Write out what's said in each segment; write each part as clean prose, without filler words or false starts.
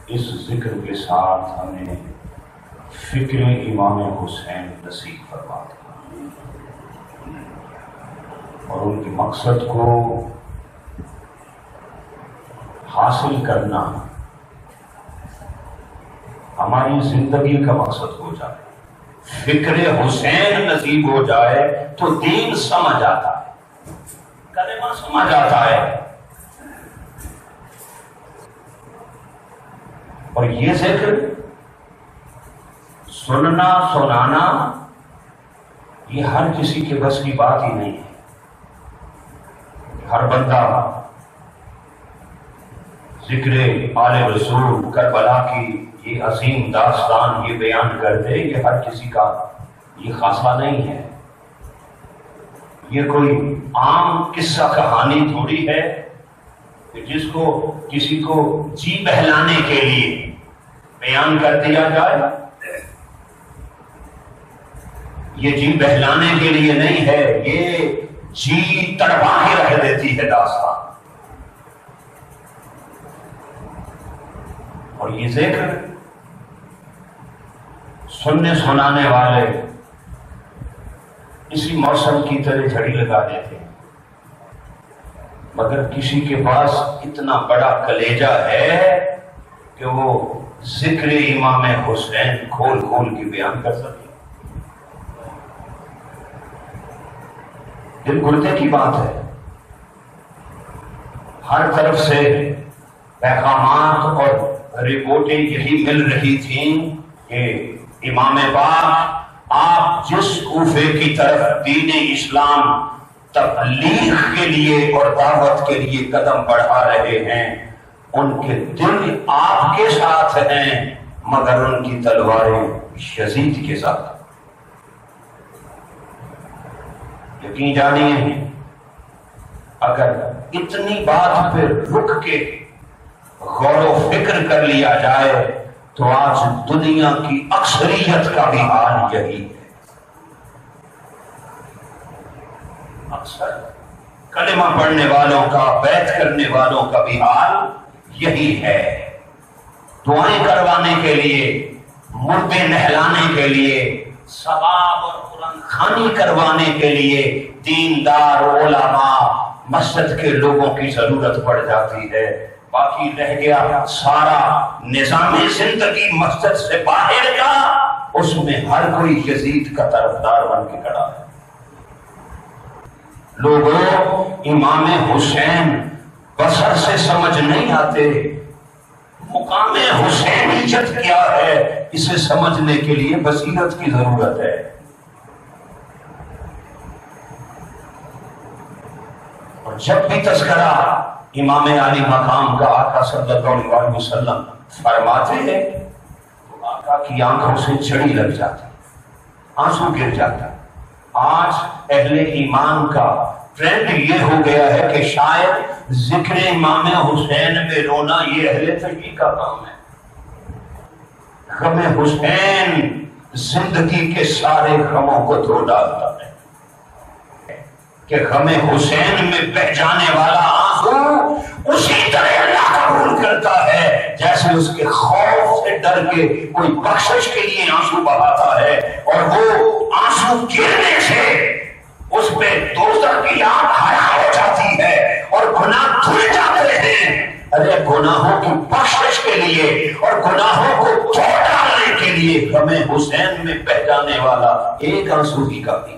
اس ذکر کے ساتھ ہمیں فکر امام حسین نصیب فرما دیا اور ان کے مقصد کو حاصل کرنا ہماری زندگی کا مقصد ہو جائے، فکر حسین نصیب ہو جائے تو دین سمجھ آتا ہے، کلمہ سمجھ آتا ہے۔ اور یہ ذکر سننا سنانا یہ ہر کسی کے بس کی بات ہی نہیں ہے۔ ہر بندہ ذکر آل رسول کربلا کی یہ عظیم داستان یہ بیان کر دے، یہ ہر کسی کا یہ خاصہ نہیں ہے۔ یہ کوئی عام قصہ کہانی تھوڑی ہے کہ جس کو کسی کو جی بہلانے کے لیے بیان کر دیا جائے۔ یہ جی بہلانے کے لیے نہیں ہے، یہ جی تڑپا کے رکھ دیتی ہے داستان۔ اور یہ ذکر سننے سنانے والے اسی موسم کی طرح جھڑی لگا دیتے ہیں، مگر کسی کے پاس اتنا بڑا کلیجہ ہے کہ وہ ذکر امام حسین کھول کھول کے بیان کر سکے۔ دل گردے کی بات ہے، ہر طرف سے پیغامات اور رپورٹیں یہی مل رہی تھیں کہ امام پاک آپ جس کوفے کی طرف دین اسلام تبلیغ کے لیے اور دعوت کے لیے قدم بڑھا رہے ہیں، ان کے دل آپ کے ساتھ ہیں مگر ان کی تلواریں یزید کے ساتھ۔ یقین جانیے اگر اتنی بات پہ رک کے غور و فکر کر لیا جائے تو آج دنیا کی اکثریت کا بھی حال یہی ہے۔ اکثر کلمہ پڑھنے والوں کا، بیعت کرنے والوں کا بھی حال یہی ہے۔ دعائیں کروانے کے لیے، مردے نہلانے کے لیے، ثواب اور قرآن خوانی کروانے کے لیے دیندار علماء مسجد کے لوگوں کی ضرورت پڑ جاتی ہے، باقی رہ گیا سارا نظام زندگی مسجد سے باہر کا، اس میں ہر کوئی یزید کا طرفدار بن کے کھڑا ہے۔ لوگوں امام حسین بصر سے سمجھ نہیں آتے، مقام حسینیت کیا ہے اسے سمجھنے کے لیے بصیرت کی ضرورت ہے۔ اور جب بھی تذکرہ امام علی مقام کا آقا صلی اللہ علیہ وسلم فرماتے ہیں تو آقا کی آنکھوں سے چڑی لگ جاتی، آنسو گر جاتا۔ آج اہل ایمان کا ٹرینڈ یہ ہو گیا ہے کہ شاید ذکر امام حسین میں رونا یہ اہل تشیع کا کام ہے۔ غم حسین زندگی کے سارے غموں کو دھو ڈالتا ہے کہ غم حسین میں بہ جانے والا آنسو اسی طرح اللہ قبول کرتا ہے جیسے اس کے خوف سے ڈر کے کوئی بخشش کے لیے آنسو بہاتا ہے، اور وہ آنسو گرنے سے اس پہ دوزخ کی آگ حیا ہو جاتی ہے اور گناہ دھل جاتے ہیں۔ ارے گناہوں کی بخشش کے لیے اور گناہوں کو دھو ڈالنے کے لیے غم حسین میں بہ جانے والا ایک آنسو ہی کافی۔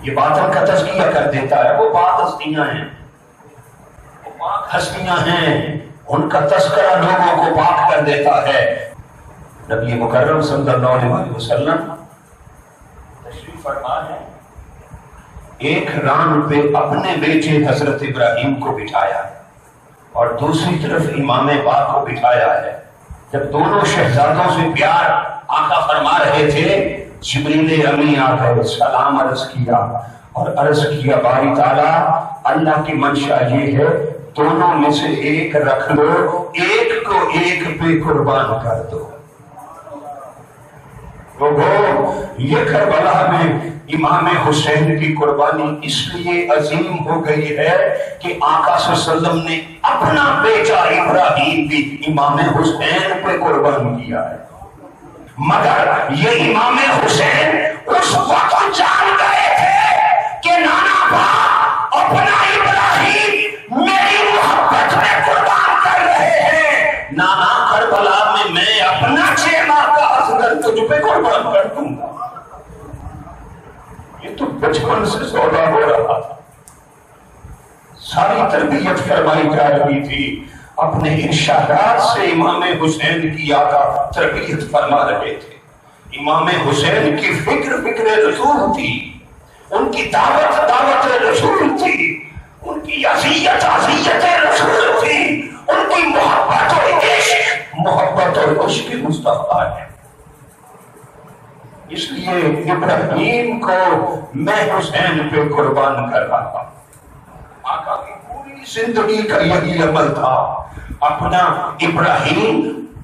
یہ باطن کا تزکیہ کر دیتا ہے، وہ پاک ہستیاں ہیں، وہ پاک ہستیاں ہیں، ان کا تذکرہ لوگوں کو پاک کر دیتا ہے۔ نبی مکرم صلی اللہ علیہ وسلم تشریف فرما ہے، ایک ران پہ اپنے بیٹے حضرت ابراہیم کو بٹھایا اور دوسری طرف امام پاک کو بٹھایا ہے۔ جب دونوں شہزادوں سے پیار آقا فرما رہے تھے، جبریل امی آ گئے، سلام عرض کیا اور عرض کیا باری تعالیٰ اللہ کی منشا یہ ہے دونوں میں سے ایک رکھ لو، ایک کو ایک پہ قربان کر دو۔ یہ کربلا میں امام حسین کی قربانی اس لیے عظیم ہو گئی ہے کہ آقا صلی اللہ علیہ وسلم نے اپنا بیٹا ابراہیم بھی امام حسین پہ قربان کیا ہے، مگر یہ امام حسین اس وقت جان گئے تھے کہ نانا باپ اپنا ابراہیم میری محبت میں قربان کر رہے ہیں، نانا کربلا میں اپنا 6 ماہ کا اصغر تجھ پہ قربان کر دوں گا۔ یہ تو بچپن سے سودا ہو رہا تھا، ساری تربیت فرمائی جا رہی تھی، اپنے ارشادات سے امام حسین کی آقا تربیت فرما رہے تھے۔ امام حسین کی فکر رسول تھی، ان کی دعوت رسول تھی، ان کی اذیت رسول تھی، ان کی محبت اور عشق مصطفیٰ ہے۔ اس لیے ابراہیم کو میں حسین پہ قربان کر رہا تھا۔ آقا کی پوری زندگی کا یہی عمل تھا، اپنا ابراہیم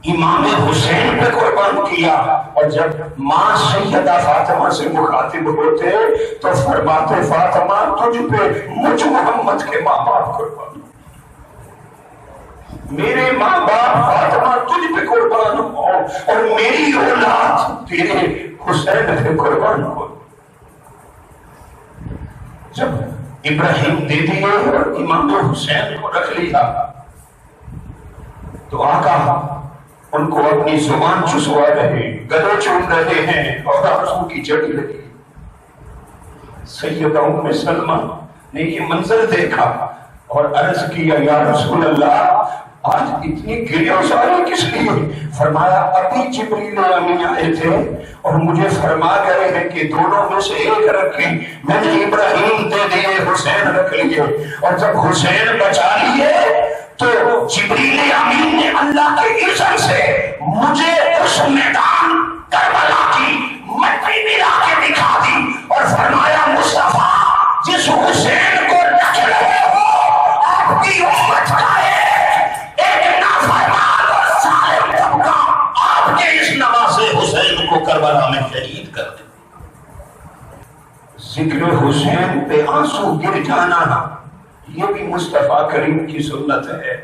امام حسین پہ قربان کیا، اور جب ماں سیدہ فاطمہ سے مخاطب ہوتے تو فرماتے فاطمہ تجھ پہ مجھ محمد کے ماں باپ قربان، میرے ماں باپ فاطمہ تجھ پہ قربان ہو اور میری اولاد تیرے حسین پہ قربان ہو۔ جب ابراہیم دے دیے اور امام حسین کو رکھ لیا تو آقا ان کو اپنی زبان چسوا رہے، گلے چوم رہے ہیں اور آنسو کی جڑی لگی۔ سیدہ ام سلمہ نے یہ منظر دیکھا اور عرض کیا یا رسول اللہ آج اتنی گریہساری کس لیے؟ فرمایا ابھی جبریل امین آئے تھے اور مجھے فرما گئے ہیں کہ دونوں میں سے ایک رکھیں، میں نے ابراہیم دے دیے، حسین رکھ لیے، اور جب حسین بچا لیے تو جبریل امین نے اللہ کے اذن سے مجھے اس میدان کربلا کی مٹی ملا کے دکھا دی اور فرمایا مصطفیٰ جس حسین کو رکھ رہے ہو آپ کی امت کا ایک نافرمان اور ظالم طبقہ آپ کے اس نواز حسین کو کربلا میں شہید کر دے۔ ذکر حسین پہ آنسو گر جانا یہ بھی مصطفیٰ کریم کی سنت ہے،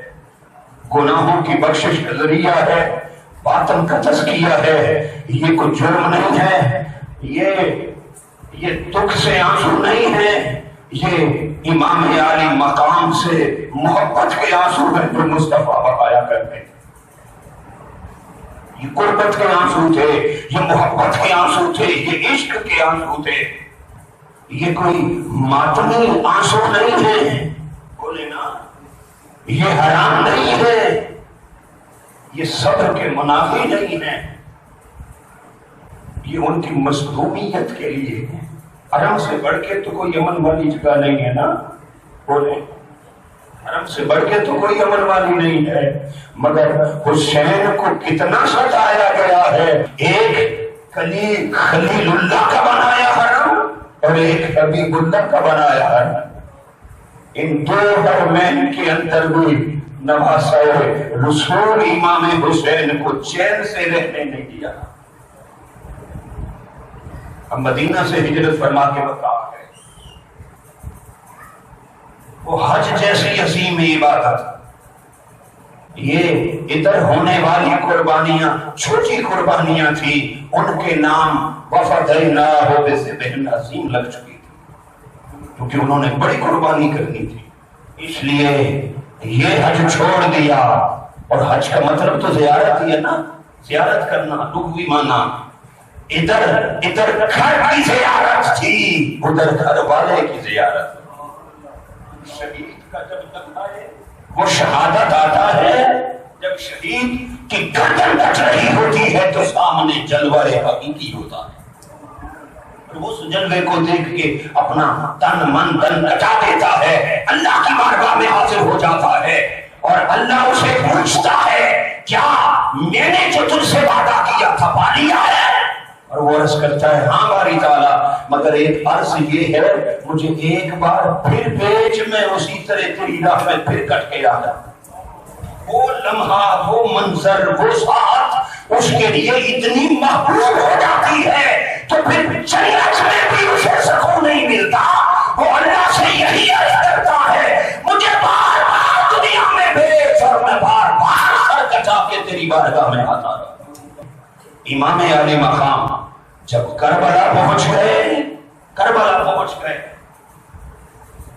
گناہوں کی بخشش کا ذریعہ ہے، باطن کا تزکیہ ہے، یہ کوئی جرم نہیں ہے، یہ دکھ سے آنسو نہیں ہے، یہ امام عالی مقام سے محبت کے آنسو ہیں جو مصطفیٰ بقایا کرتے ہیں۔ یہ قربت کے آنسو تھے، یہ محبت کے آنسو تھے، یہ عشق کے آنسو تھے، یہ کوئی ماتمی آنسو نہیں ہے، بولے نا، یہ حرام نہیں ہے، یہ صبر کے منافی نہیں ہے، یہ ان کی مظلومیت کے لیے ہے۔ حرم سے بڑھ کے تو کوئی امن والی جگہ نہیں ہے نا، بولے حرم سے بڑھ کے تو کوئی امن والی نہیں ہے، مگر حسین کو کتنا ستایا گیا ہے، ایک خلیل اللہ کا بنایا حرم اور ایک حبیب اللہ کا بنایا حرم، ان دو حرمین کے اندر بھی نواسہ رسول امام حسین کو چین سے رہنے نہیں دیا۔ اب مدینہ سے ہجرت فرما کے بتا ہے، وہ حج جیسی عظیم عبادت، یہ ادھر ہونے والی قربانیاں چھوٹی قربانیاں تھی، ان کے نام وفدیناہ بذبح عظیم لگ چکی تھی، کیونکہ انہوں نے بڑی قربانی کرنی تھی، اس لیے یہ حج چھوڑ دیا۔ اور حج کا مطلب تو زیارت ہی ہے نا، زیارت کرنا، لغوی معنی، ادھر گھر کی زیارت تھی، ادھر گھر والے کی زیارت۔ شہید کا جب لگتا ہے وہ شہادت آتا ہے، جب شہید کی گردن کٹ رہی ہوتی ہے تو سامنے جلوہ حقیقی ہوتا ہے، اور اس جلوے کو دیکھ کے اپنا تن من دن کٹا دیتا ہے، اللہ کی بارگاہ میں حاضر ہو جاتا ہے اور اللہ اسے پوچھتا ہے کیا میں نے جو تجھ سے وعدہ کیا تھا پا لیا ہے؟ اور وہ عرض کرتا ہے ہاں باری تعالیٰ، مگر ایک عرض یہ ہے مجھے ایک بار پھر بھیج، میں اسی طرح تیری راہ میں پھر کٹ کے آ جاؤں۔ وہ لمحہ، وہ منظر، وہ ساعت اس کے لیے اتنی محبوب ہو جاتی ہے تو پھر جنت میں بھی اسے سکون نہیں ملتا. وہ اللہ سے یہی عرض کرتا ہے مجھے بار بار دنیا میں بھیج اور میں بار بار سر کٹا کے تیری بارگاہ میں آتا رہا. امام علی مقام جب کربلا پہنچ گئے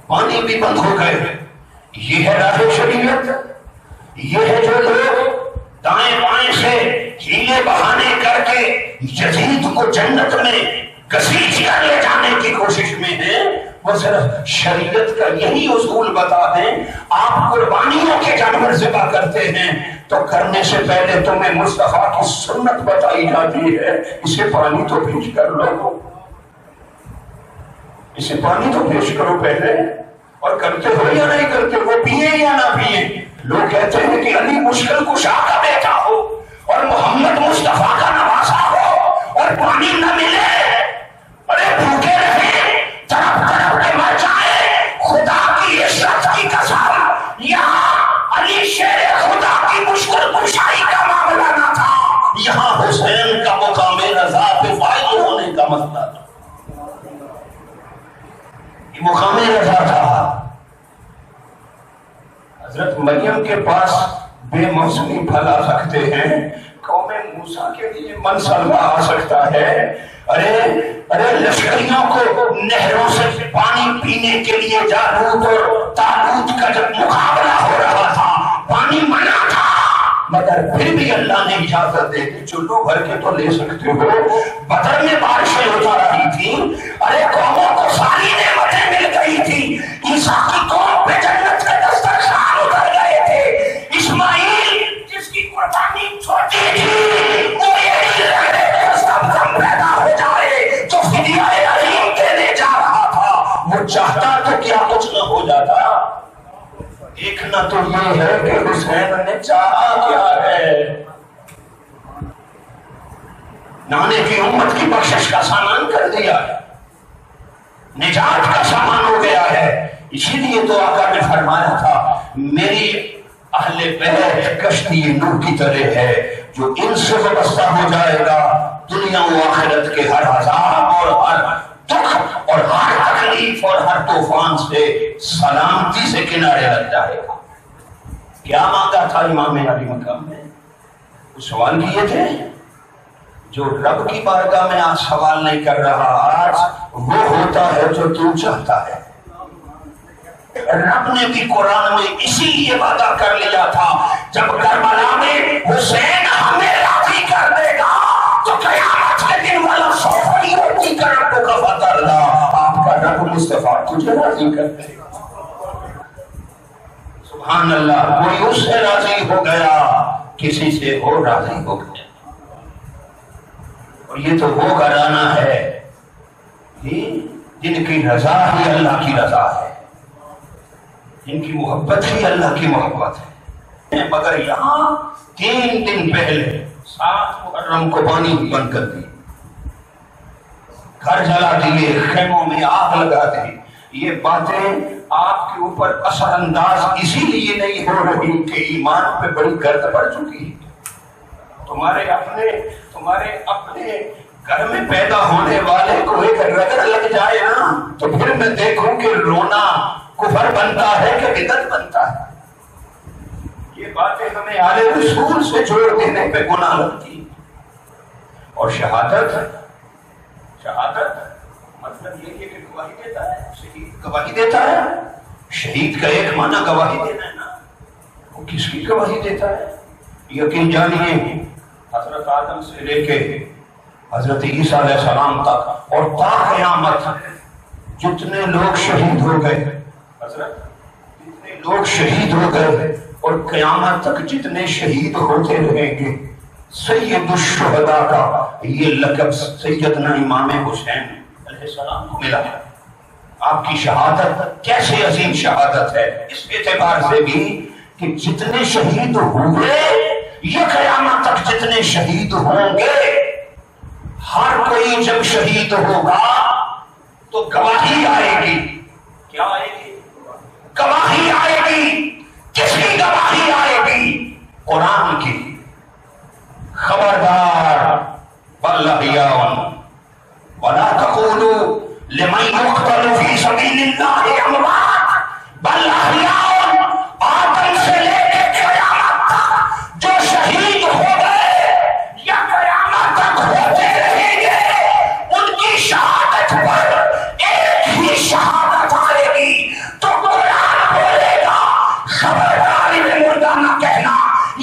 پانی بھی بند ہو گئے. یہ ہے راہ شریعت. یہ ہے جو لوگ دائیں بائیں سے ہیلے بہانے کر کے یزید کو جنت میں گسیٹ کر لے جانے کی کوشش میں ہیں. وہ صرف شریعت کا یہی اصول بتا دیں. آپ قربانیوں کے جانور ذبح کرتے ہیں تو کرنے سے پہلے تمہیں مصطفیٰ کی سنت بتائی جاتی ہے اسے پانی تو پیش کر لو, اسے پانی تو پیش کرو پہلے. اور کرتے ہو یا نہیں کرتے, وہ پیے یا نہ پیے. لوگ کہتے ہیں کہ علی مشکل کشا کا بیٹا ہو اور محمد مصطفیٰ کا نواسا ہو اور پانی نہ ملے, ارے بھوکے رہے تڑپ تڑپ کے مر جائے. خدا کی عزت کی قسم یہاں علی شیر خدا کی مشکل کشائی کا معاملہ نہ تھا, یہاں حسین کا مقام رضا پہ فائل ہونے کا مسئلہ تھا. یہ مقام رضا تھا. حضرت مریم کے پاس بے موسمی پھل آ سکتے ہیں, قوم موسیٰ کے لیے منصب آ سکتا ہے. ارے لشکریوں کو نہروں سے پانی پینے کے لیے جالوت اور تالوت کا جب مقابلہ ہو رہا تھا پانی منع تھا, مگر پھر بھی اللہ نے اجازت دے دی چلو بھر کے تو لے سکتے ہو. بدر میں بارشیں ہوتا رہی تھی, ارے قوموں کو ساری نعمتیں مل گئی تھی. عیسیٰ کی قوم پہ جنت کے دسترخوان اتر گئے تھے. اسماعیل جس کی قربانی چھوٹی تھی وہ یہی لگنے میں سب کم پیدا ہو جائے جو فدیہ عظیم دینے جا رہا تھا. وہ چاہتا تو کیا کچھ نہ ہو جاتا. ایک نہ تو یہ ہے کہ حسین نے چاہا کیا ہے, نانے کی امت کی بخشش کا سامان کر دیا ہے, نجات کا سامان ہو گیا ہے. اسی لیے تو آقا نے فرمایا تھا میری اہل بیت کشتی نوح کی طرح ہے جو ان سے وابستہ ہو جائے گا دنیا و آخرت کے ہر عذاب اور ہر دکھ اور ہر تکلیف اور ہر طوفان سے سلامتی سے کنارے لگ جائے گا. کیا مانگا تھا امام علی مقام نے؟ وہ سوال کیے تھے جو رب کی بارگاہ میں آج سوال نہیں کر رہا, آج وہ ہوتا ہے جو تو چاہتا ہے. رب نے بھی قرآن میں اسی لیے وعدہ کر لیا تھا جب کربلا میں حسین ہمیں راضی کر دے گا تو قیامت کے دن والا سوفی روٹی کا رب کا وعدہ اللہ آپ کا رب مصطفیٰ تجھے راضی کر دے گا. سبحان اللہ. کوئی اس سے راضی ہو گیا کسی سے اور راضی ہو گیا. اور یہ تو وہ گھرانہ ہے جن کی رضا ہی اللہ کی رضا ہے, جن کی محبت ہی اللہ کی محبت ہے. مگر یہاں 3 دن پہلے 7 محرم کو پانی بند کر دی, گھر جلا دیے, خیموں میں آگ لگا دی. یہ باتیں آپ کے اوپر اثر انداز اسی لیے نہیں ہو رہی کہ ایمان پہ بڑی گرد پڑ چکی ہے. تمہارے اپنے گھر میں پیدا ہونے والے کو ایک رگڑ لگ جائے نا تو پھر میں دیکھوں کہ رونا کفر بنتا ہے کہ بدعت بنتا ہے. یہ باتیں ہمیں آل رسول سے جوڑ دینے پہ گناہ لگتی. اور شہادت مطلب یہ کہ گواہی دیتا ہے, شہید گواہی دیتا ہے. شہید کا ایک معنی گواہی دینا ہے نا, وہ کس کی گواہی دیتا ہے؟ یقین جانیے حضرت آدم سے لے کے حضرت عیسیٰ علیہ السلام تک اور تا قیامت جتنے لوگ شہید ہو گئے, جتنے لوگ شہید ہو گئے اور قیامت تک جتنے شہید ہوتے رہیں گے, سید الشہداء کا یہ لقب سیدنا امام حسین علیہ السلام کو ملا ہے. آپ کی شہادت کیسے عظیم شہادت ہے اس اعتبار سے بھی کہ جتنے شہید ہوئے یہ قیامت تک جتنے شہید ہوں گے, ہر کوئی جب شہید ہوگا تو گواہی آئے گی. کیا آئے گی؟ گواہی آئے گی. کس کی گواہی آئے گی؟ قرآن کی. خبردار يقتل في سبيل الله اموات بل احیاء، آدم سے لے کے قیامت تک جو شہید ہو گئے یا قیامت تک ہوتے رہیں گے، ان کی شہادت پر ایک ہی شہادت آئے گی تو قرآن بولے گا خبردار میں مردہ نہ کہنا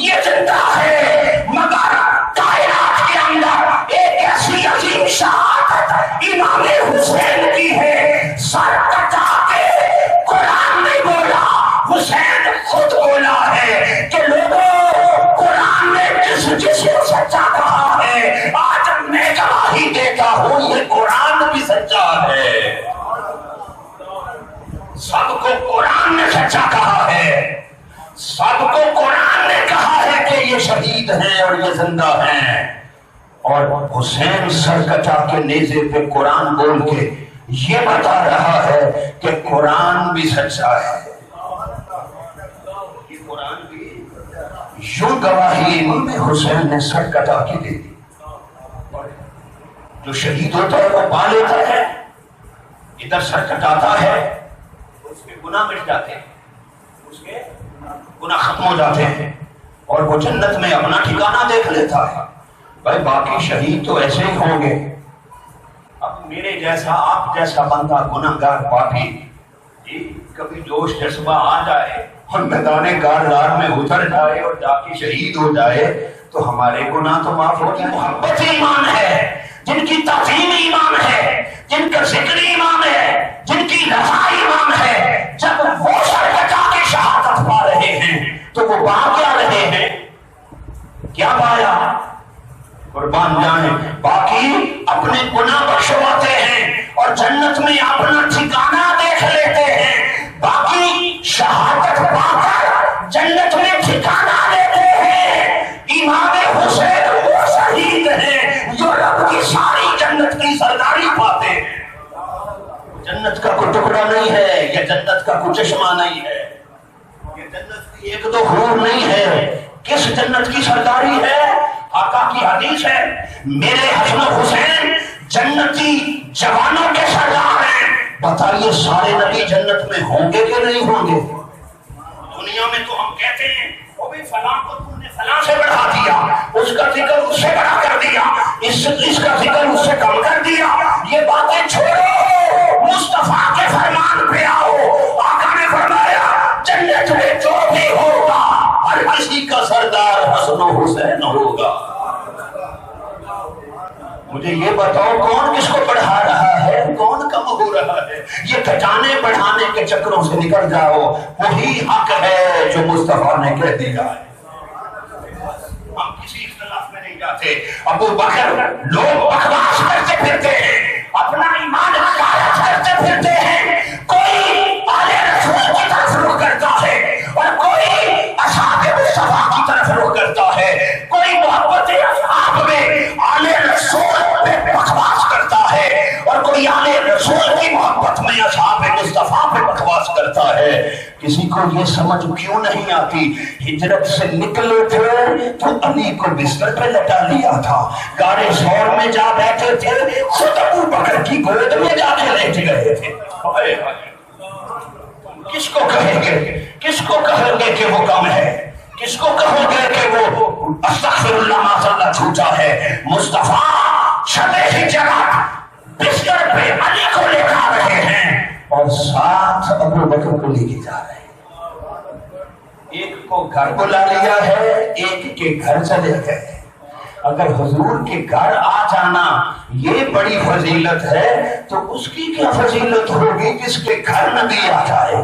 یہ زندہ ہے، مگر کائنات کے اندر ایک ایسی عظیم شہادت امام حسین کی ہے، سر کٹا کے قرآن نے بولا، حسین خود بولا ہے کہ لوگوں قرآن نے جس کو سچا کہا ہے آج میں گواہی دیتا ہوں یہ قرآن بھی سچا ہے، سب کو قرآن نے سچا کہا ہے، سب کو قرآن نے کہا ہے کہ یہ شہید ہیں اور یہ زندہ ہیں، اور حسین سر کٹا کے نیزے پہ قرآن بول کے یہ بتا رہا ہے کہ قرآن بھی سچا ہے، یہ قرآن بھی یوں گواہی امام حسین نے سر کٹا کے دے دی۔ جو شہید ہوتا ہے وہ پا لیتا ہے، ادھر سر کٹاتا ہے، اس کے گناہ مٹ جاتے ہیں، اس کے گناہ ختم ہو جاتے ہیں اور وہ جنت میں اپنا ٹھکانہ دیکھ لیتا ہے۔ بھائی باقی شہید تو ایسے ہی ہوں گے، اب میرے جیسا آپ جیسا بندہ گناہگار پاپی کبھی جوش جذبہ آ جائے اور میدان کارزار میں اتر جائے اور جا کے شہید ہو جائے تو ہمارے گناہ تو معاف ہو جائے۔ محبت ایمان ہے، جن کی تعظیم ایمان ہے، جن کا ذکر ایمان ہے، جن کی رضا ایمان ہے، جب وہ سر کٹا کے شہادت پا رہے ہیں تو وہ پا کیا رہے ہیں؟ کیا پایا؟ قربان جائیں، باقی اپنے گناہ بخشواتے ہیں اور جنت میں اپنا ٹھکانہ دیکھ لیتے ہیں، باقی شہادت پا کر جنت میں ٹھکانہ لیتے ہیں۔ امام حسین وہ شہید ہیں جو رب کی ساری جنت کی سرداری پاتے ہیں، جنت کا کوئی ٹکڑا نہیں ہے، یہ جنت کا کوئی چشمہ نہیں ہے، یہ جنت کی ایک دو حور نہیں ہے، کس جنت کی سرداری ہے؟ آقا کی حدیث ہے میرے حسن و حسین جنتی جوانوں کے سردار ہیں۔ بتائیے سارے نبی جنت میں ہوں گے کہ نہیں ہوں گے؟ دنیا میں تو ہم کہتے ہیں وہ بھی فلاں کو تم نے فلاں سے بڑھا دیا، اس کا ذکر اس سے بڑا کر دیا، اس کا ذکر اس سے کم کر دیا، یہ باتیں چھوڑو، مصطفیٰ کے فرمان پہ آؤ۔ آقا نے فرمایا جنت میں جو بھی ہوگا ہر کسی کا سردار حسن و حسین ہوگا۔ مجھے یہ بتاؤ کون کس کو بڑھا رہا ہے، کون کم ہو رہا ہے؟ یہ گھٹانے بڑھانے کے چکروں سے نکل جاؤ، وہی حق ہے جو مصطفیٰ نے کہہ دیا ہے۔ ہم کسی اختلاف میں نہیں جاتے۔ ابو بکر لوگ بکواس کرتے پھرتے ہیں، اپنا ایمان حکایت کرتے پھرتے ہیں، کوئی آل رسول کی طرف رخ کرتا ہے اور کوئی اصحاب مصطفیٰ کی طرف رخ کرتا ہے، کوئی محبت اصحاب میں آل رسول پہ بکواس کرتا ہے اور کوئی آل رسول کی محبت میں اصحاب مصطفیٰ پہ بکواس کرتا ہے۔ کسی کو یہ سمجھ کیوں نہیں آتی؟ ہجرت سے نکلے تھے تو علی کو بستر پہ لٹا لیا تھا، غار ثور میں جا بیٹھے تھے، خود ابو بکر کی گود میں جا کے لیٹ گئے تھے۔ کس کو کہیں گے، کس کو کہیں گے کہ وہ کم ہے، کس کو کہو گے کہ وہ استغفر اللہ معاذ اللہ جھوٹا ہے؟ مصطفیٰ شب ہجرت بستر پہ علی کو لے جا رہے ہیں اور ساتھ ابو بکر کو لے کے جا رہے ہیں۔ ایک کو گھر بلا لیا ہے، ایک کے گھر چلے گئے۔ اگر حضور کے گھر آ جانا یہ بڑی فضیلت ہے تو اس کی کیا فضیلت ہوگی جس کے گھر نبی آ جائے؟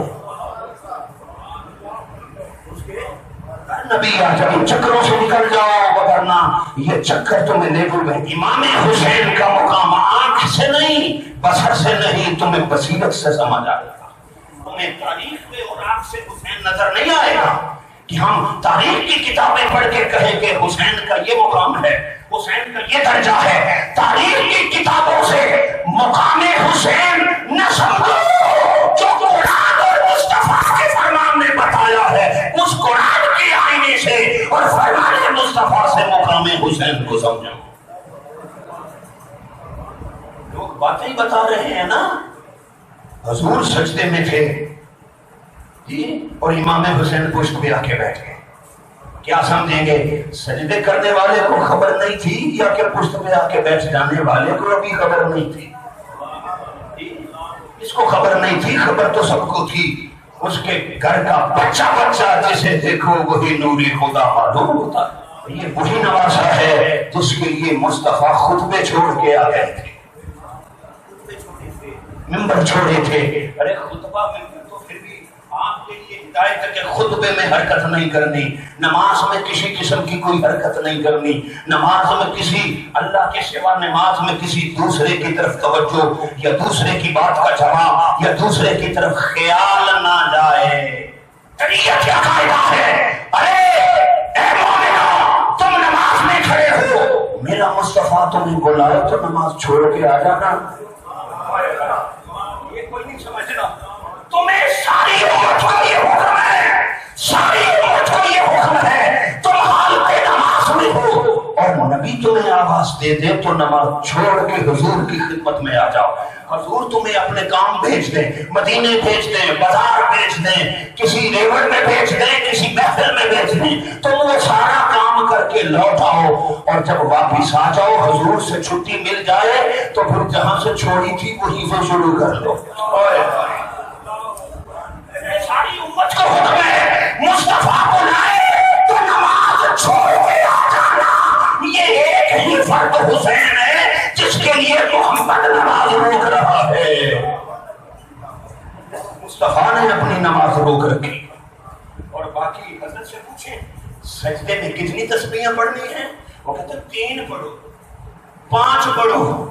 نبی آ جائے، چکروں سے نکل جاؤ، ورنہ یہ چکر تمہیں لے گئے۔ امام حسین کا مقام آنکھ سے نہیں، بصر سے نہیں، تمہیں بصیرت سے سمجھ آئے گا۔ تمہیں تاریخ میں اور آنکھ سے حسین نظر نہیں آئے گا کہ ہم تاریخ کی کتابیں پڑھ کے کہیں کہ حسین کا یہ مقام ہے، حسین کا یہ درجہ ہے۔ تاریخ کی کتابوں سے مقام حسین نہ سمجھو، جو قرآن اور مصطفیٰ کے فرمان نے بتایا ہے اس قرآن کے آئینے سے اور فرمان مصطفیٰ سے مقام حسین کو سمجھو۔ لوگ باتیں بتا رہے ہیں نا، حضور سجدے میں تھے جی، اور امام حسین پشت پہ آ کے بیٹھ گئے. کیا سمجھیں گے؟ سجدے کرنے والے کو خبر نہیں تھی یا کہ پشت پہ آ کے بیٹھ جانے والے کو ابھی خبر نہیں تھی؟ اس کو خبر نہیں تھی، خبر تو سب کو تھی. اس کے گھر کا بچہ بچہ جسے دیکھو وہی نوری خدا معلوم ہوتا. یہ وہی نواسا ہے جس کے لیے مصطفیٰ خطبے چھوڑ کے آ گئے تھے، ممبر چھوڑے تھے. ارے خطبہ ممبر تو پھر بھی آپ کے لیے ہدایت ہے کہ خطبے میں حرکت نہیں کرنی، نماز میں کسی قسم کی کوئی حرکت نہیں کرنی، نماز میں کسی اللہ کے سوا نماز میں کسی دوسرے کی طرف توجہ یا دوسرے کی بات کا جواب یا دوسرے کی طرف خیال نہ جائے. شریعت کیا قاعدہ ہے؟ ارے اے مومنو، تم نماز میں کھڑے ہو، میرا مصطفیٰ تمہیں بلائے تو نماز چھوڑ کے آ جانا. یہ کوئی نہیں سمجھنا. تمہیں ساری امت کا یہ حکم ہے، ساری امت کا یہ حکم ہے، تم حالت نماز میں ہو اور نبی تمہیں آواز دے دے تو نماز چھوڑ کے حضور کی خدمت میں آ جاؤ. حضور تمہیں اپنے کام بھیج دیں، مدینے بھیج دیں، بازار بھیج دیں، کسی ریوڑ میں بھیج دیں، کسی محفل میں بھیج دیں، تم وہ سارا کام کر کے لوٹ آؤ اور جب واپس آ جاؤ حضور سے چھٹی مل جائے تو پھر جہاں سے چھوڑی تھی وہیں سے شروع کر لو. ساری امت کو حکم ہے، مصطفیٰ کو لائے تو نماز چھوڑ کے آ جانا. یہ ایک ہی فرد حسین ہے جس کے لیے محمد نماز روک رہا ہے. مصطفیٰ نے اپنی نماز روک رکھی. اور باقی حضرت سے پوچھیں سجدے میں کتنی تسبیحیں پڑھنی ہیں؟ وہ کہتے 3 پڑھو، 5 پڑھو،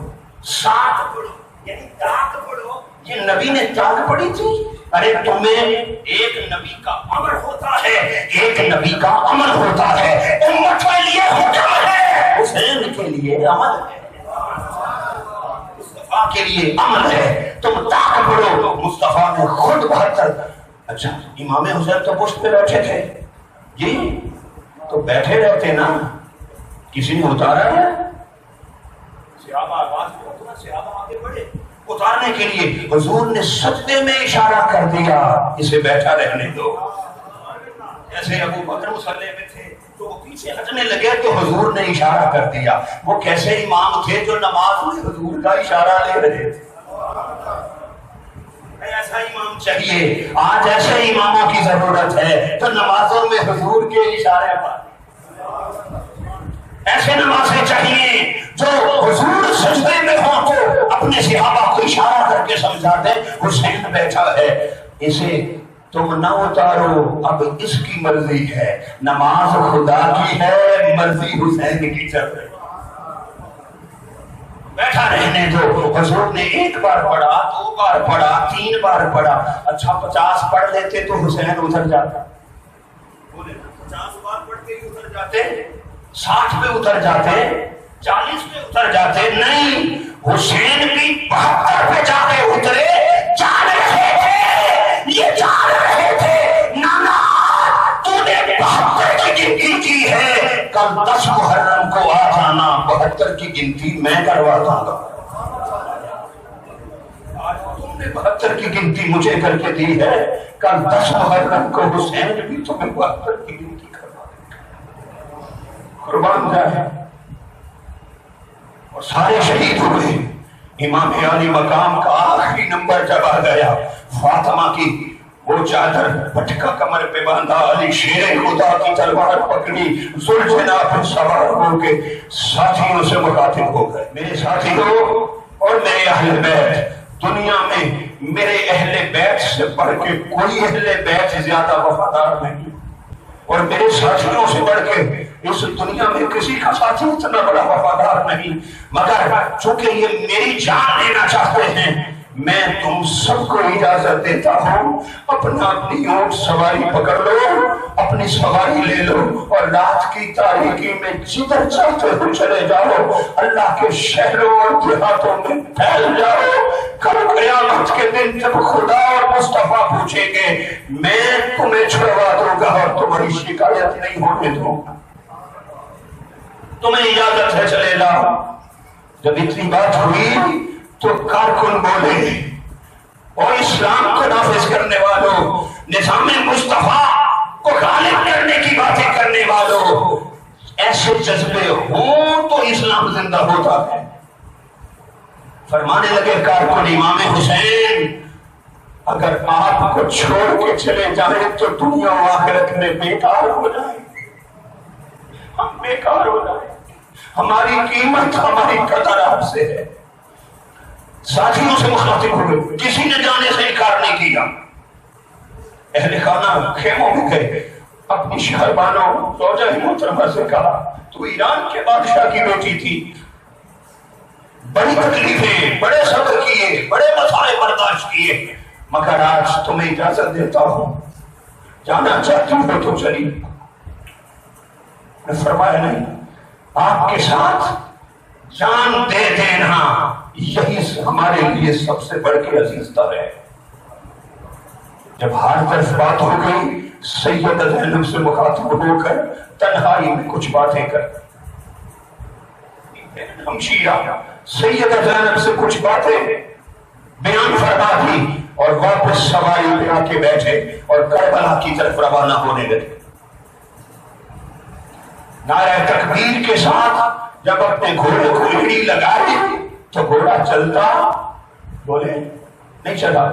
7 پڑھو، یعنی تاک پڑھو. یہ نبی نے تاک پڑھی تھی؟ ارے تمہیں ایک نبی کا امر ہوتا ہے، ایک نبی کا عمل ہوتا ہے. امت کے لیے حکم ہے، حسین کے لیے عمل ہے، مصطفیٰ کے لیے عمل ہے. تم تاک پڑھو. مصطفیٰ نے خود 72. اچھا امام حسین تو پشت پہ بیٹھے تھے جی، تو بیٹھے رہتے نا، کسی نے اتارا ہے؟ صحابہ آواز اٹھا، صحابہ آگے بڑھے اتارنے کے لیے. حضور نے سجدے میں اشارہ کر دیا اسے بیٹھا رہنے دو. جیسے ابو بکر مصلی میں تھے تو وہ پیچھے ہٹنے لگے تو حضور نے اشارہ کر دیا. وہ کیسے امام تھے جو نماز میں حضور کا اشارہ لے رہے تھے؟ ایسا امام چاہیے. آج ایسے اماموں کی ضرورت ہے تو نمازوں میں حضور کے اشارے پر ایسے نمازیں چاہیے جو حضور سجدے میں ہوں تو اپنے صحابہ کو اشارہ کر کے سمجھا دیں حسین بیٹھا ہے. اسے تم نہ اتارو، اب اس کی مرضی ہے. نماز خدا کی ہے، مرضی حسین کی چل رہی. بیٹھا رہنے دو. حضور نے 1 بار پڑھا، 2 بار پڑھا، 3 بار پڑھا. اچھا 50 پڑھ لیتے تو حسین ادھر جاتا. 50 بار پڑھ کے ادھر جاتے، 60 پہ اتر جاتے، 40 پہ اتر جاتے. نہیں، حسین بھی 72 پہ جا کے اترے. جان رہے تھے، یہ جان رہے تھے نانا تو نے 72 کی گنتی کی ہے، کل 10 محرم کو آ جانا، 72 کی گنتی میں کروا دوں گا. آج تم نے 72 کی گنتی مجھے کر کے دی ہے، کل 10 محرم کو حسین بھی تمہیں 72 کی گنتی کروا دے گا. قربان جائے. اور سارے شہید ہوئے. امام علی مقام کا آخری نمبر جب آ گیا، فاطمہ کی وہ چادر پٹکا کمر پہ باندھا، علی شیر خدا کی تلوار پکڑی، ذوالجناح پہ سوار ہو کے ساتھیوں سے مخاطب ہو گئے. میرے ساتھیوں اور میرے اہل بیت، دنیا میں میرے اہل بیت سے بڑھ کے کوئی اہل بیت زیادہ وفادار نہیں، اور میرے ساتھیوں سے بڑھ کے اس دنیا میں کسی کا ساتھی اتنا بڑا وفادار نہیں. مگر چونکہ یہ میری جان لینا چاہتے ہیں، میں تم سب کو اجازت دیتا ہوں، اپنی اونٹ سواری پکڑ لو، اپنی سواری لے لو اور رات کی تاریکی میں جدھر چاہتے ہو چلے جاؤ، اللہ کے شہروں اور دیہاتوں میں پھیل جاؤ. کل قیامت کے دن جب خدا اور مصطفیٰ پوچھیں گے، میں تمہیں چھڑوا دوں گا اور تمہاری شکایت نہیں ہونے دوں گا. تمہیں اجازت ہے چلے جاؤ. جب اتنی بات ہوئی تو کارکن بولے، اور اس نافذ کرنے والوں، نظام مصطفیٰ کو غالب کرنے کی باتیں کرنے والوں، ایسے جذبے ہوں تو اسلام زندہ ہوتا ہے۔ فرمانے لگے کارکن امام حسین، اگر آپ کو چھوڑ کے چلے جائیں تو دنیا و آخرت میں بیکار ہو جائیں، ہم بیکار ہو جائیں، ہماری قیمت ہماری قدر آپ سے ہے۔ ساتھیوں سے مخاطب ہوئے، کسی نے جانے سے انکار نہیں کیا۔ اہل خانہ خیموں میں گئے، اپنی شہربانوں زوجہ محترمہ سے کہا تو ایران کے بادشاہ کی بیٹی تھی، بڑی تکلیفیں، بڑے صبر کیے، بڑے مسائل برداشت کیے، مگر آج تمہیں اجازت دیتا ہوں، جانا چاہتی ہو تو چلی۔ نے فرمایا نہیں، آپ کے ساتھ جان دے دینا یہی ہمارے لیے سب سے بڑھ کے عزیز تر ہے۔ جب ہر طرف بات ہو گئی، سیدہ زینب سے مخاطب ہو کر تنہائی میں کچھ باتیں کر، ہمشیرہ سیدہ زینب سے کچھ باتیں بیان فرما دی اور واپس سواری پہ آ کے بیٹھے اور کربلا کی طرف روانہ ہونے لگے۔ نعرہ تکبیر کے ساتھ جب اپنے گھوڑے کو ایڑی لگائی تو گھوڑا چلتا، بولے نہیں چلا،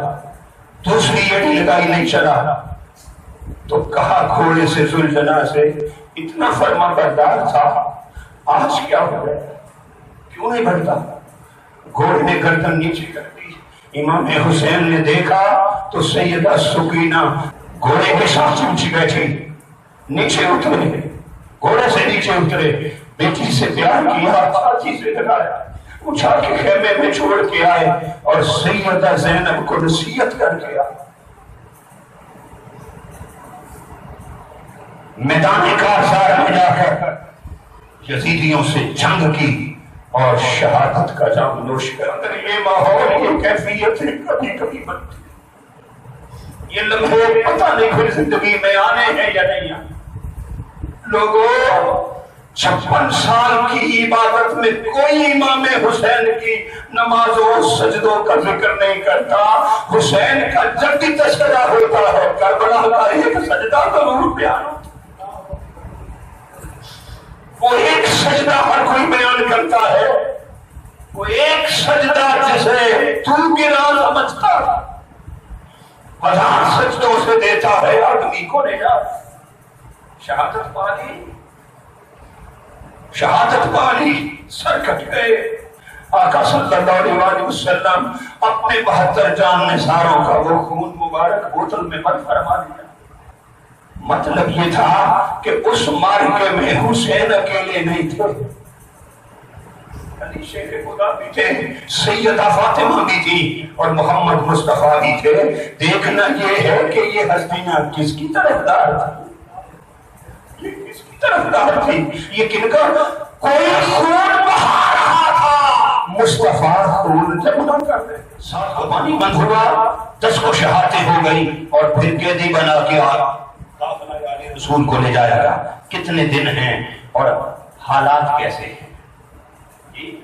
دوسری ایڑی لگائی نہیں چلا، تو کہا گھوڑے سے ذوالجناح سے، اتنا فرما بردار تھا، آج کیا ہو گیا، کیوں نہیں بڑھتا؟ گھوڑے نے گردن نیچے کر دی۔ امام حسین نے دیکھا تو سیدہ سکینہ گھوڑے کے ساتھ چمچی بیٹھی، نیچے اترے، گھوڑے سے نیچے اترے، بیٹی سے پیار کیا، چھاتی سے لگایا، اٹھا کے خیمے میں چھوڑ کے آئے اور سیدہ زینب کو نصیحت کر کے آئے۔ میدان کارزار میں جا کر یزیدیوں سے جنگ کی اور شہادت کا جام نوش کر۔ اگر یہ ماحول، یہ کیفیت کبھی کبھی بنتی، یہ لمحے پتہ نہیں پھر زندگی میں آنے ہیں یا نہیں آنے۔ لوگوں، 56 سال کی عبادت میں کوئی امام حسین کی نمازوں سجدوں کا ذکر نہیں کرتا۔ حسین کا جب بھی تذکرہ ہوتا ہے کربلا کا ایک سجدہ ضرور بیان ہوتا، وہ ایک سجدہ ہر کوئی بیان کرتا ہے، وہ ایک سجدہ جسے تو گرا سمجھتا 1000 سجدوں سے دیتا ہے آدمی کو نجات۔ شہادت پالی، شہادت پالی، سر کٹ گئے۔ آقا صلی اللہ علیہ وسلم اپنے 72 جان نثاروں کا وہ خون مبارک بوتل میں بند فرما دیا۔ مطلب یہ تھا کہ اس معرکے میں حسین اکیلے نہیں تھے، علی شیر خدا بھی تھے، سیدہ فاطمہ بھی تھی اور محمد مصطفیٰ بھی تھے۔ دیکھنا یہ ہے کہ یہ ہستیاں کس کی طرفدار تھی، کس کی طرفدار تھی، یہ کن کا؟ کوئی خون بہا رہا تھا، مصطفیٰ خون جمع کر رہے، 7 کو پانی بند ہوا، 10 کو شہادتیں ہو گئی اور پھر قیدی بنا کے رسول کو لے جایا گا۔ کتنے دن ہیں اور حالات کیسے ہیں،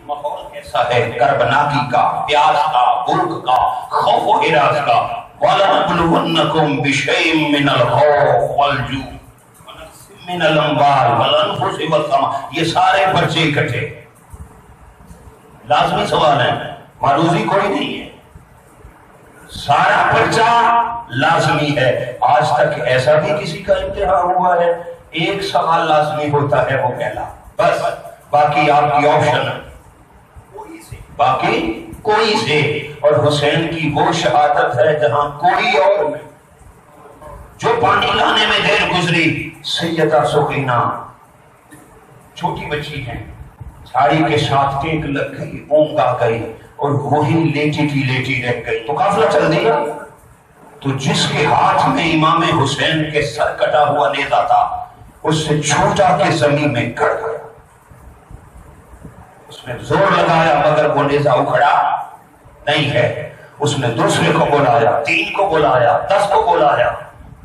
ماحول کیسا ہے، کربناکی کا، پیاس کا، بھوک کا، خوف و ہراس کا۔ وَلَنَبْلُوَنَّكُمْ بِشَيْءٍ مِّنَ الْخَوْفِ وَالْجُوعِ وَنَقْصٍ مِّنَ الْأَمْوَالِ وَالْأَنفُسِ وَالثَّمَرَاتِ، یہ سارے پرچے اکٹھے لازمی سوال ہے، معروضی کوئی نہیں ہے، سارا پرچہ لازمی ہے۔ آج تک ایسا بھی کسی کا امتحان ہوا ہے ایک سوال لازمی ہوتا ہے، وہ پہلا، بس باقی آپ کی آپشن کوئی سے، باقی کوئی سے۔ اور حسین کی وہ شہادت ہے جہاں کوئی اور نہیں۔ جو پانی لانے میں دیر گزری، سیدہ سکینہ چھوٹی بچی ہیں، جھاڑی کے ساتھ ٹیک لگ گئی، اونگ آ گئی اور وہی لیٹی کی لیٹی رہ گئی تو قافلہ چل دیا۔ تو جس کے ہاتھ میں امام حسین کے سر کٹا ہوا نیزہ تھا، اس سے چھوٹا کے زمین میں گڑ گیا، اس نے زور لگایا مگر وہ نیزہ اکھڑا نہیں ہے۔ اس نے دوسرے کو بلایا، 3 کو بلایا، 10 کو بلایا،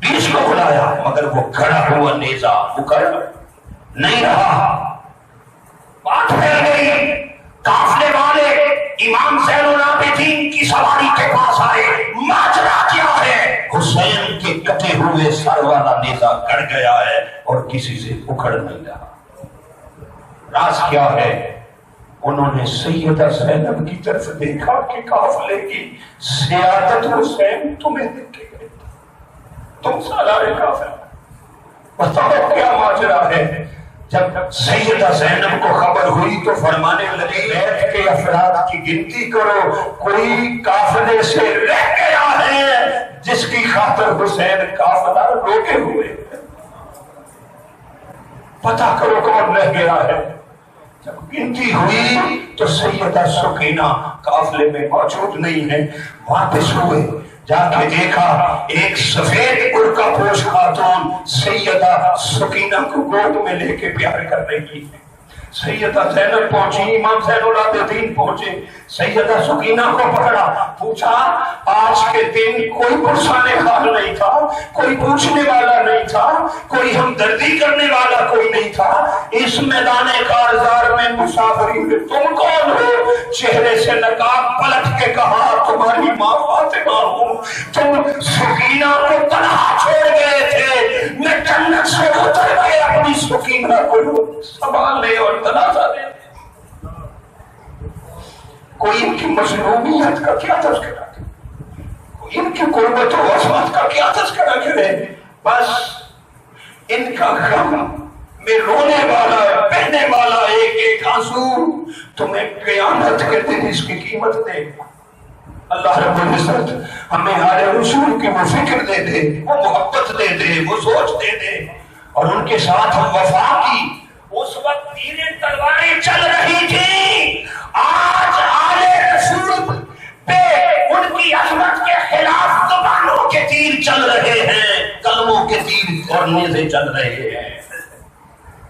20 کو بلایا، مگر وہ گڑا ہوا نیزہ اکھڑ نہیں رہا۔ بات پھیل گئی، قافلے والے امام زین العابدین کی سواری کے پاس آئے، ماجرا کیا ہے؟ ہوئے سر والا نیزہ گڑ گیا ہے اور کسی سے اکھڑ نہیں رہا۔ راز کیا ہے؟ انہوں نے سیدہ زینب کی طرف دیکھا کہ قافلے کی سیادت حسین تمہیں دیکھے گئے، تم سالار قافلہ، بتاؤ کیا ماجرا ہے؟ جب سیدہ زینب کو خبر ہوئی تو فرمانے لگی بیٹھ کے افراد کی گنتی کرو، کوئی قافلے سے رہ گیا ہے جس کی خاطر حسین قافلہ روکے ہوئے، پتہ کرو کون رہ گیا ہے۔ جب گنتی ہوئی تو سیدہ سکینہ قافلے میں موجود نہیں ہے، واپس ہوئے، جا کے دیکھا ایک سفید برقع پوش خاتون سیدہ سکینہ کو گود میں لے کے پیار کر رہی ہے۔ سیدہ زینب پہنچی، امام زین العابدین پہنچے، سیدہ سکینہ کو پکڑا، پوچھا آج کے دن کوئی پرسانے حال نہیں تھا، کوئی پوچھنے والا نہیں تھا، کوئی ہمدردی کرنے والا کوئی نہیں تھا، اس میدان کارزار میں مسافری میں تم کون ہو؟ چہرے سے نقاب پلٹ کے کہا تمہاری ماں فاطمہ ہوں، تم سکینہ کو تنہا چھوڑ گئے تھے، میں جنت سے اتر گئے اپنی سکینہ کو سنبھالنے اور تنازع دے۔ کوئی ان کی مظلومیت کا کیا تذکرہ کرے، کوئی ان کی قربت و عظمت کا کیا تذکرہ کرے، بس ان کا غم میں رونے والا بہنے والا ایک ایک آنسو تمہیں قیامت کے دن اس کی قیمت دے گا۔ اللہ رب العزت ہمیں آل رسول کی وہ فکر دے دے، وہ محبت دے دے، وہ سوچ دے دے، اور ان کے ساتھ ہم وفا کی۔ اس وقت تیریں تلواریں چل رہی تھی، آج آل رسول پہ ان کی عظمت کے خلاف زبانوں کے تیر چل رہے ہیں، قلموں کے تیر اور نیزے چل رہے ہیں۔